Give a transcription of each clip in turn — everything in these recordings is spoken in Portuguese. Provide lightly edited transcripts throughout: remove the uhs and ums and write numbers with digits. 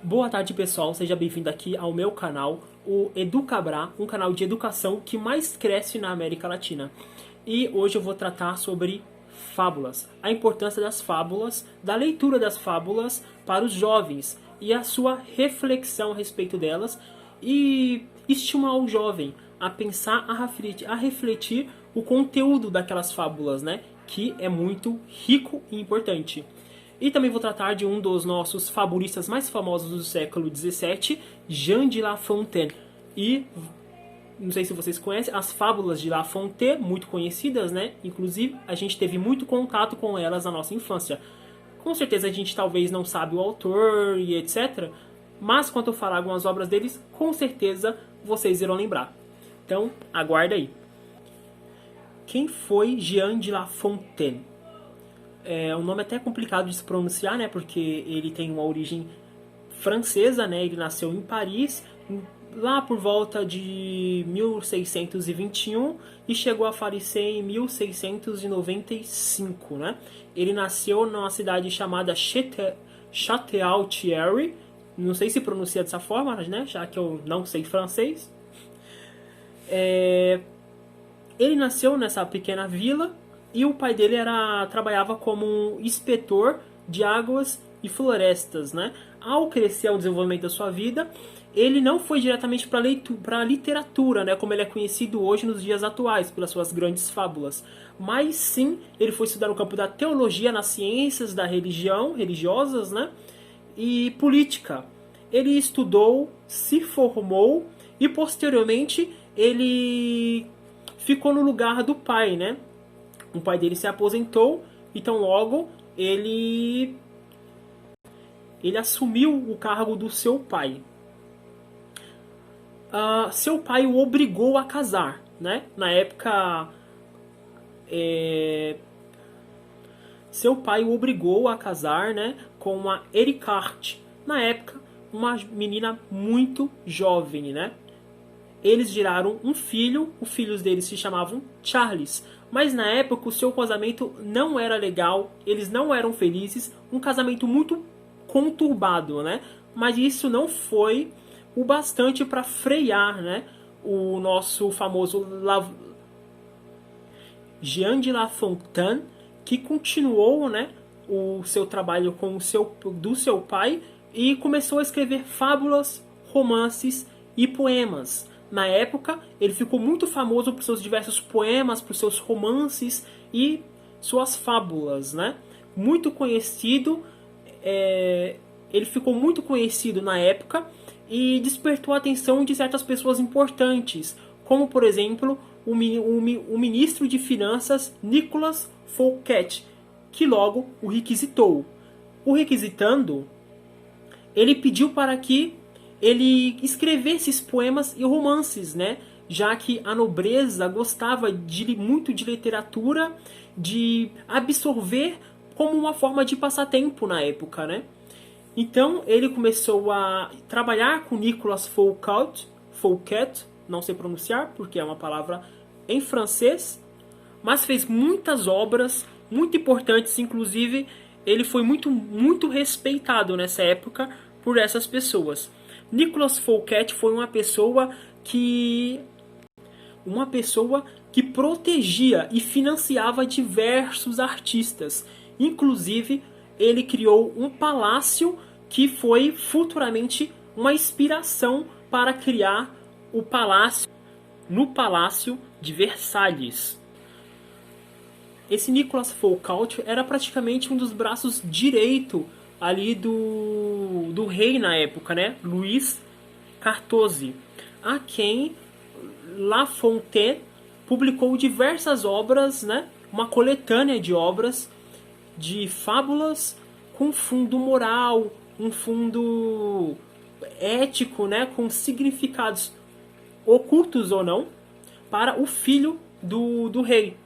Boa tarde, pessoal, seja bem-vindo aqui ao meu canal, o Educabra, um canal de educação que mais cresce na América Latina. E hoje eu vou tratar sobre fábulas, a importância das fábulas, da leitura das fábulas para os jovens e a sua reflexão a respeito delas e estimular o jovem a pensar, a refletir o conteúdo daquelas fábulas, né? Que é muito rico e importante. E também vou tratar de um dos nossos fabulistas mais famosos do século XVII, Jean de La Fontaine. E, não sei se vocês conhecem, as fábulas de La Fontaine, muito conhecidas, né? Inclusive, a gente teve muito contato com elas na nossa infância. Com certeza a gente talvez não sabe o autor e etc. Mas quando eu falar algumas obras deles, com certeza vocês irão lembrar. Então, aguarda aí. Quem foi Jean de La Fontaine? É um nome até complicado de se pronunciar, né? Porque ele tem uma origem francesa, né? Ele nasceu em Paris lá por volta de 1621 e chegou a falecer em 1695, né? Ele nasceu numa cidade chamada Château-Thierry, não sei se pronuncia dessa forma, né? Já que eu não sei francês. Ele nasceu nessa pequena vila. E o pai dele trabalhava como um inspetor de águas e florestas, né? Ao crescer, ao desenvolvimento da sua vida, ele não foi diretamente para a literatura, né? Como ele é conhecido hoje nos dias atuais, pelas suas grandes fábulas. Mas sim, ele foi estudar no campo da teologia, nas ciências da religião, religiosas, né? E política. Ele estudou, se formou e posteriormente ele ficou no lugar do pai, né? O pai dele se aposentou, então logo ele assumiu o cargo do seu pai. Seu pai o obrigou a casar, né? Na época, seu pai o obrigou a casar, né, com a Ericarte. Na época, uma menina muito jovem, né? Eles geraram um filho, os filhos deles se chamavam Charles. Mas na época o seu casamento não era legal, eles não eram felizes, um casamento muito conturbado, né? Mas isso não foi o bastante para frear, né, o nosso famoso Jean de La Fontaine, que continuou, né, o seu trabalho do seu pai e começou a escrever fábulas, romances e poemas. Na época, ele ficou muito famoso por seus diversos poemas, por seus romances e suas fábulas, né? Muito conhecido, ele ficou muito conhecido na época e despertou a atenção de certas pessoas importantes, como, por exemplo, o ministro de Finanças Nicolas Fouquet, que logo o requisitou. O requisitando, ele pediu para que ele escrevesse esses poemas e romances, né? Já que a nobreza gostava muito de literatura, de absorver como uma forma de passatempo na época, né? Então ele começou a trabalhar com Nicolas Fouquet, não sei pronunciar porque é uma palavra em francês, mas fez muitas obras muito importantes, inclusive ele foi muito respeitado nessa época por essas pessoas. Nicolas Fouquet foi uma pessoa que protegia e financiava diversos artistas. Inclusive, ele criou um palácio que foi futuramente uma inspiração para criar o palácio no Palácio de Versalhes. Esse Nicolas Fouquet era praticamente um dos braços direito ali do rei na época, né? Luís XIV, a quem La Fontaine publicou diversas obras, né? Uma coletânea de obras de fábulas com fundo moral, um fundo ético, né? Com significados ocultos ou não, para o filho do rei,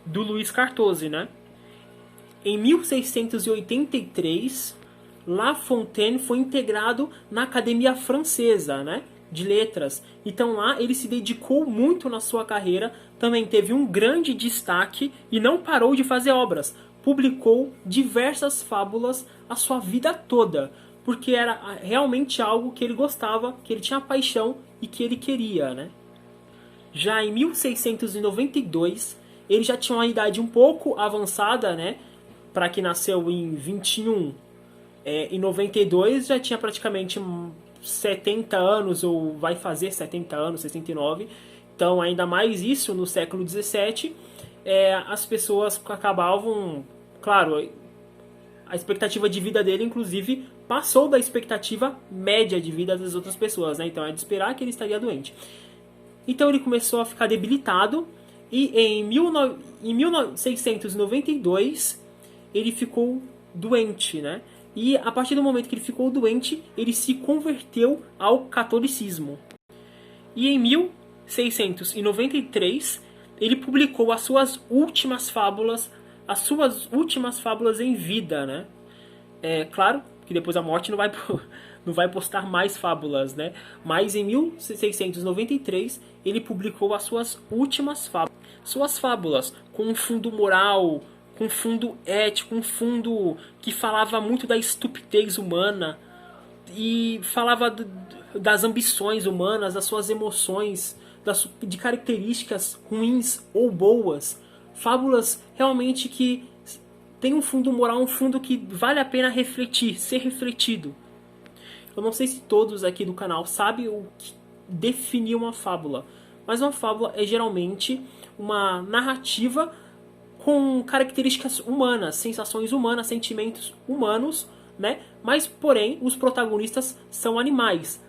do Luís XIV, né? Em 1683, La Fontaine foi integrado na Academia Francesa, né, de Letras. Então lá ele se dedicou muito na sua carreira, também teve um grande destaque e não parou de fazer obras. Publicou diversas fábulas a sua vida toda. porque era realmente algo que ele gostava, que ele tinha paixão e que ele queria, né? Já em 1692, ele já tinha uma idade um pouco avançada, né? Para quem nasceu em 21, em 92 já tinha praticamente 70 anos, ou vai fazer 70 anos, 69. Então, ainda mais isso no século 17, as pessoas acabavam, claro, a expectativa de vida dele, inclusive, passou da expectativa média de vida das outras pessoas, né? Então é de esperar que ele estaria doente. Então ele começou a ficar debilitado e em 1692 ele ficou doente, né? E a partir do momento que ele ficou doente, ele se converteu ao catolicismo. E em 1693 ele publicou as suas últimas fábulas em vida, né? É claro que depois da morte não vai postar mais fábulas, né? Mas em 1693 ele publicou as suas últimas fábulas. Suas fábulas com um fundo moral, com um fundo ético, um fundo que falava muito da estupidez humana e falava das ambições humanas, das suas emoções, de características ruins ou boas. Fábulas realmente que tem um fundo moral, um fundo que vale a pena refletir, ser refletido. Eu não sei se todos aqui do canal sabem o que definir uma fábula, mas uma fábula é geralmente uma narrativa com características humanas, sensações humanas, sentimentos humanos, né? Mas, porém, os protagonistas são animais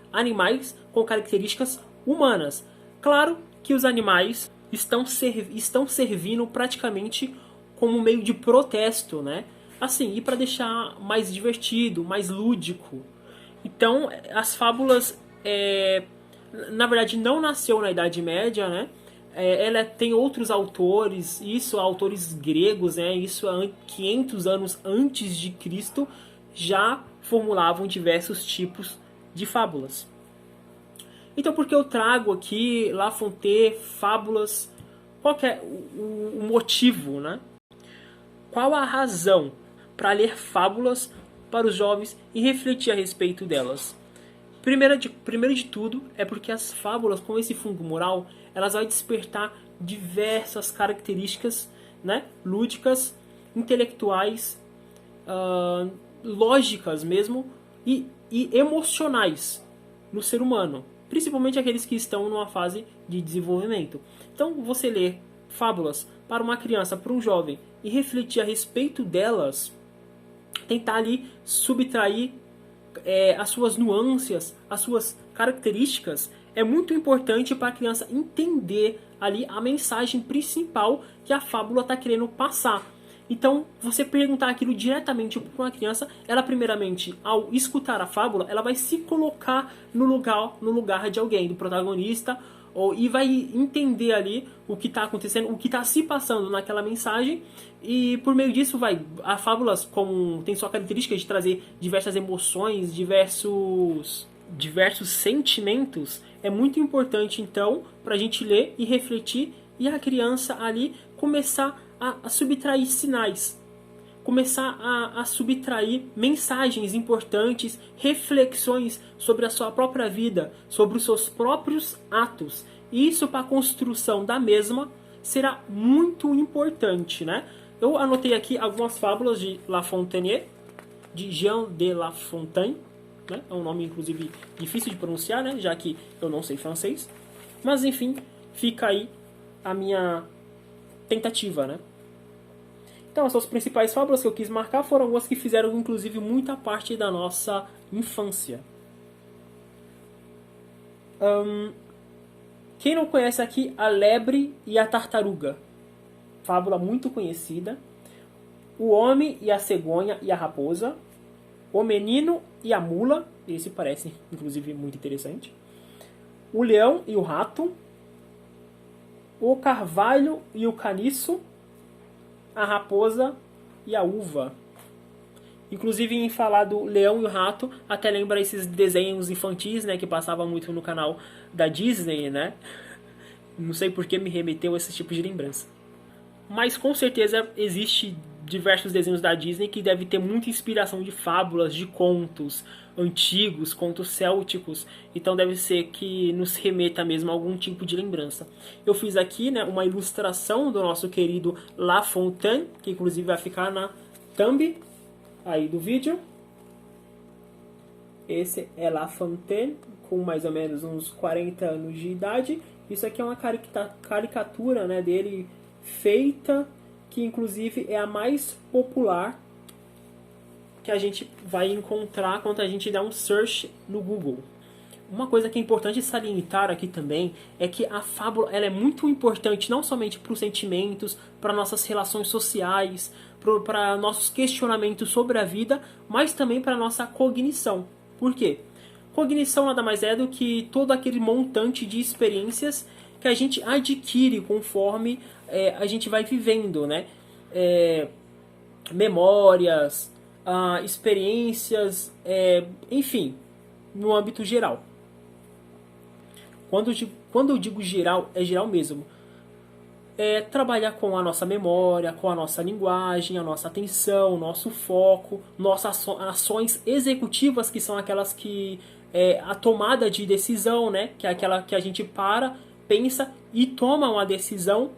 com características humanas. Claro que os animais estão servindo praticamente como meio de protesto, né? Assim, e para deixar mais divertido, mais lúdico. Então, as fábulas, na verdade, não nasceu na Idade Média, né? Ela tem outros autores, autores gregos, né? Isso há 500 anos antes de Cristo, já formulavam diversos tipos de fábulas. Então, por que eu trago aqui La Fontaine, fábulas? Qual que é o motivo, né? Qual a razão para ler fábulas para os jovens e refletir a respeito delas? Primeiro de tudo, é porque as fábulas, com esse fundo moral, elas vão despertar diversas características, né, lúdicas, intelectuais, lógicas mesmo, e emocionais no ser humano, principalmente aqueles que estão numa fase de desenvolvimento. Então, você ler fábulas para uma criança, para um jovem, e refletir a respeito delas, tentar ali subtrair as suas nuances, as suas características, é muito importante para a criança entender ali a mensagem principal que a fábula está querendo passar. Então, você perguntar aquilo diretamente para uma criança, ela primeiramente, ao escutar a fábula, ela vai se colocar no lugar de alguém, do protagonista, e vai entender ali o que está acontecendo, o que está se passando naquela mensagem, e por meio disso a fábulas tem sua característica de trazer diversas emoções, diversos sentimentos. É muito importante então para a gente ler e refletir, e a criança ali começar a subtrair sinais, começar a subtrair mensagens importantes, reflexões sobre a sua própria vida, sobre os seus próprios atos. E isso, para a construção da mesma, será muito importante, né? Eu anotei aqui algumas fábulas de La Fontaine, de Jean de La Fontaine, né? É um nome, inclusive, difícil de pronunciar, né? Já que eu não sei francês. Mas, enfim, fica aí a minha tentativa, né? Então, essas principais fábulas que eu quis marcar foram algumas que fizeram, inclusive, muita parte da nossa infância. Quem não conhece aqui A Lebre e a Tartaruga? Fábula muito conhecida. O Homem e a Cegonha e a Raposa. O Menino e a Mula. Esse parece, inclusive, muito interessante. O Leão e o Rato. O Carvalho e o Caniço. A Raposa e a Uva. Inclusive, em falar do Leão e o Rato, até lembra esses desenhos infantis, né, que passavam muito no canal da Disney, né? Não sei por que me remeteu a esse tipo de lembrança. Mas com certeza existe diversos desenhos da Disney que deve ter muita inspiração de fábulas, de contos antigos, contos célticos, então deve ser que nos remeta mesmo a algum tipo de lembrança. Eu fiz aqui, né, uma ilustração do nosso querido La Fontaine, que inclusive vai ficar na thumb aí do vídeo. Esse é La Fontaine, com mais ou menos uns 40 anos de idade. Isso aqui é uma caricatura, né, dele feita, que inclusive é a mais popular que a gente vai encontrar quando a gente dá um search no Google. Uma coisa que é importante salientar aqui também é que a fábula ela é muito importante não somente para os sentimentos, para nossas relações sociais, para nossos questionamentos sobre a vida, mas também para nossa cognição. Por quê? Cognição nada mais é do que todo aquele montante de experiências que a gente adquire conforme a gente vai vivendo, né? Memórias, experiências, enfim, no âmbito geral. Quando eu digo geral, é geral mesmo. Trabalhar com a nossa memória, com a nossa linguagem, a nossa atenção, nosso foco, nossas ações executivas, que são aquelas que a tomada de decisão, né? Que é aquela que a gente para, pensa e toma uma decisão.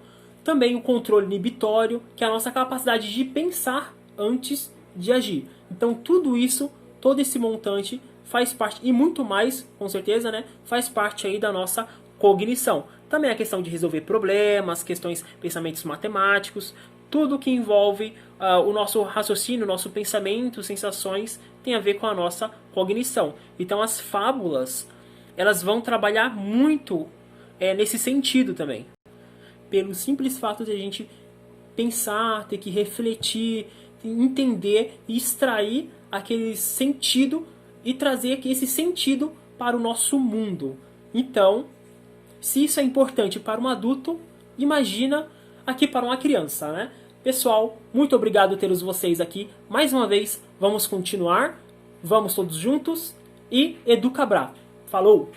Também o controle inibitório, que é a nossa capacidade de pensar antes de agir. Então tudo isso, todo esse montante faz parte, e muito mais, com certeza, né? Faz parte aí da nossa cognição. Também a questão de resolver problemas, questões, pensamentos matemáticos, tudo que envolve o nosso raciocínio, o nosso pensamento, sensações, tem a ver com a nossa cognição. Então as fábulas, elas vão trabalhar muito nesse sentido também. Pelo simples fato de a gente pensar, ter que refletir, entender e extrair aquele sentido e trazer esse sentido para o nosso mundo. Então, se isso é importante para um adulto, imagina aqui para uma criança, né? Pessoal, muito obrigado por ter vocês aqui. Mais uma vez, vamos continuar, vamos todos juntos e Edu Cabral. Falou!